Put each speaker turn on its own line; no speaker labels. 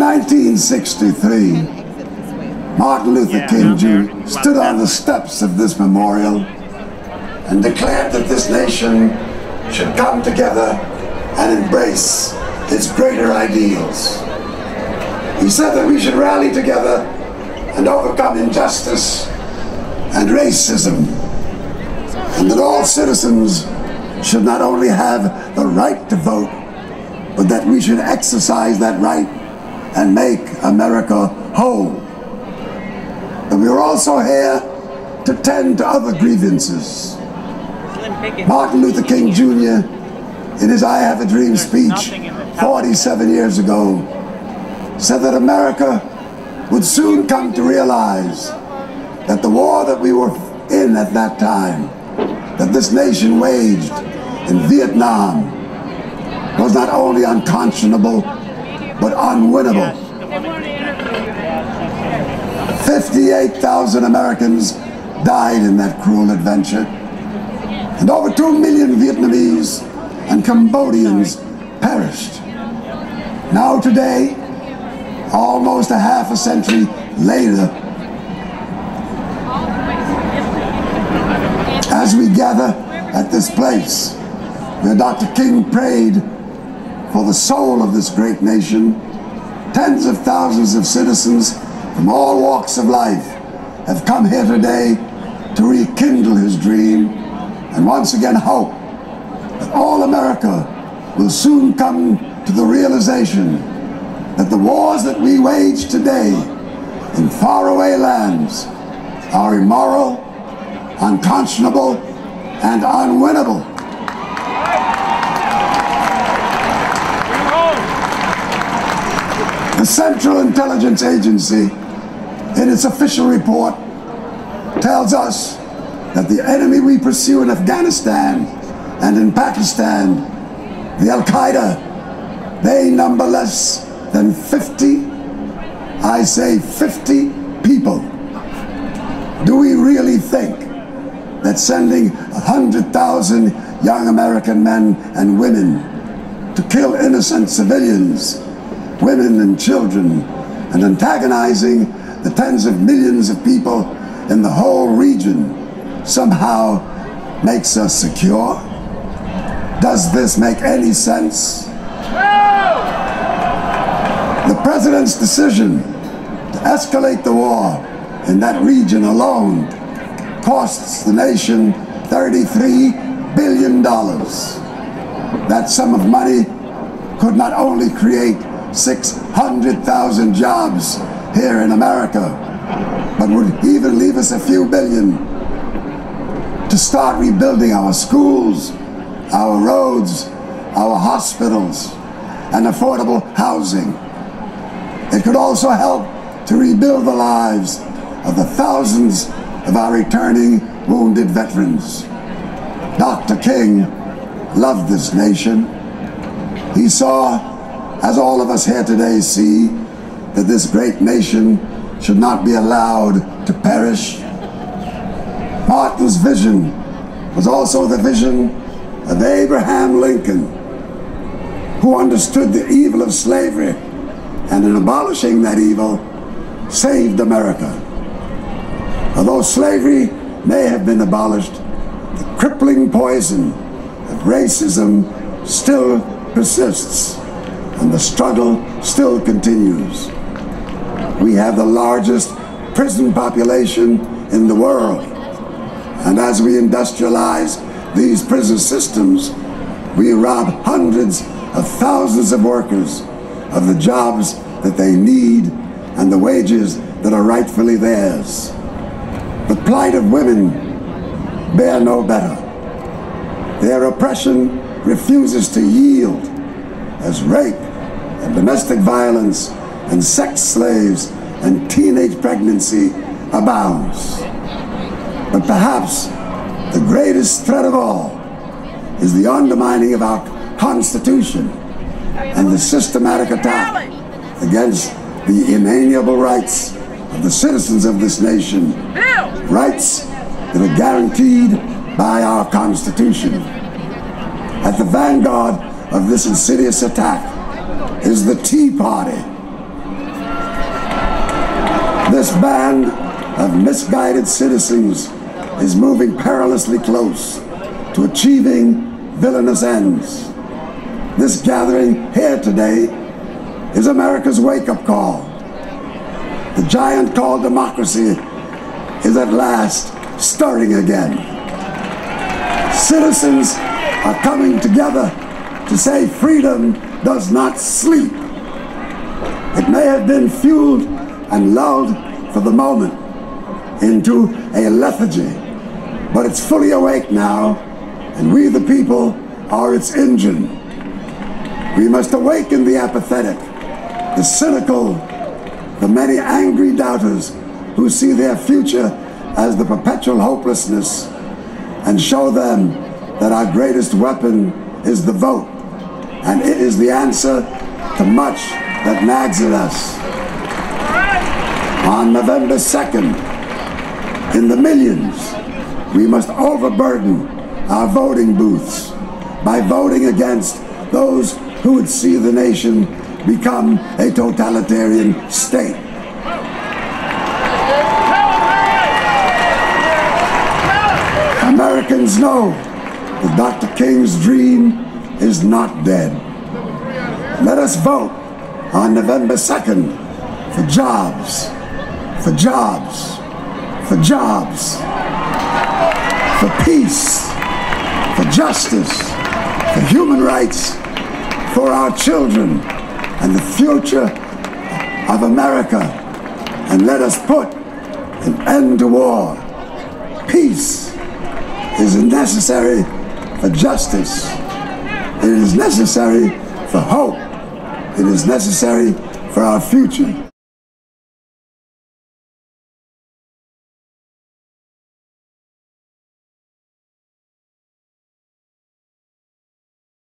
1963, Martin Luther King Jr. stood on the steps of this memorial and declared that this nation should come together and embrace its greater ideals. He said that we should rally together and overcome injustice and racism, and that all citizens should not only have the right to vote, but that we should exercise that right and make America whole. But we are also here to tend to other grievances. Martin Luther King Jr., in his I Have a Dream speech 47 years ago, said that America would soon come to realize that the war that we were in at that time, that this nation waged in Vietnam, was not only unconscionable, but unwinnable. 58,000 Americans died in that cruel adventure, and over 2 million Vietnamese and Cambodians perished. Now today, almost a half a century later, as we gather at this place where Dr. King prayed for the soul of this great nation, tens of thousands of citizens from all walks of life have come here today to rekindle his dream and once again hope that all America will soon come to the realization that the wars that we wage today in faraway lands are immoral, unconscionable, and unwinnable. The Central Intelligence Agency, in its official report, tells us that the enemy we pursue in Afghanistan and in Pakistan, the Al-Qaeda, they number less than 50, I say 50 people. Do we really think that sending 100,000 young American men and women to kill innocent civilians, women and children, and antagonizing the tens of millions of people in the whole region somehow makes us secure? Does this make any sense? The president's decision to escalate the war in that region alone costs the nation $33 billion. That sum of money could not only create 600,000 jobs here in America, but would even leave us a few billion to start rebuilding our schools, our roads, our hospitals, and affordable housing. It could also help to rebuild the lives of the thousands of our returning wounded veterans. Dr. King loved this nation. He saw, as all of us here today see, that this great nation should not be allowed to perish. Martin's vision was also the vision of Abraham Lincoln, who understood the evil of slavery and in abolishing that evil saved America. Although slavery may have been abolished, the crippling poison of racism still persists and the struggle still continues. We have the largest prison population in the world, and as we industrialize these prison systems, we rob hundreds of thousands of workers of the jobs that they need and the wages that are rightfully theirs. The plight of women bear no better. Their oppression refuses to yield as rape and domestic violence and sex slaves and teenage pregnancy abounds. But perhaps the greatest threat of all is the undermining of our Constitution and the systematic attack against the inalienable rights of the citizens of this nation, rights that are guaranteed by our Constitution. At the vanguard of this insidious attack is the Tea Party, This band of misguided citizens is moving perilously close to achieving villainous ends. This gathering here today is America's wake-up call. The giant called democracy is at last stirring again. Citizens are coming together to say freedom does not sleep. It may have been fueled and lulled for the moment into a lethargy, but it's fully awake now, and we the people are its engine. We must awaken the apathetic, the cynical, the many angry doubters who see their future as the perpetual hopelessness, and show them that our greatest weapon is the vote, and it is the answer to much that nags at us. On November 2nd, in the millions, we must overburden our voting booths by voting against those who would see the nation become a totalitarian state. Americans know that Dr. King's dream is not dead. Let us vote on November 2nd for jobs, for jobs, for jobs, for peace, for justice, for human rights, for our children and the future of America. And let us put an end to war. Peace is necessary for justice. It is necessary for hope. It is necessary for our future.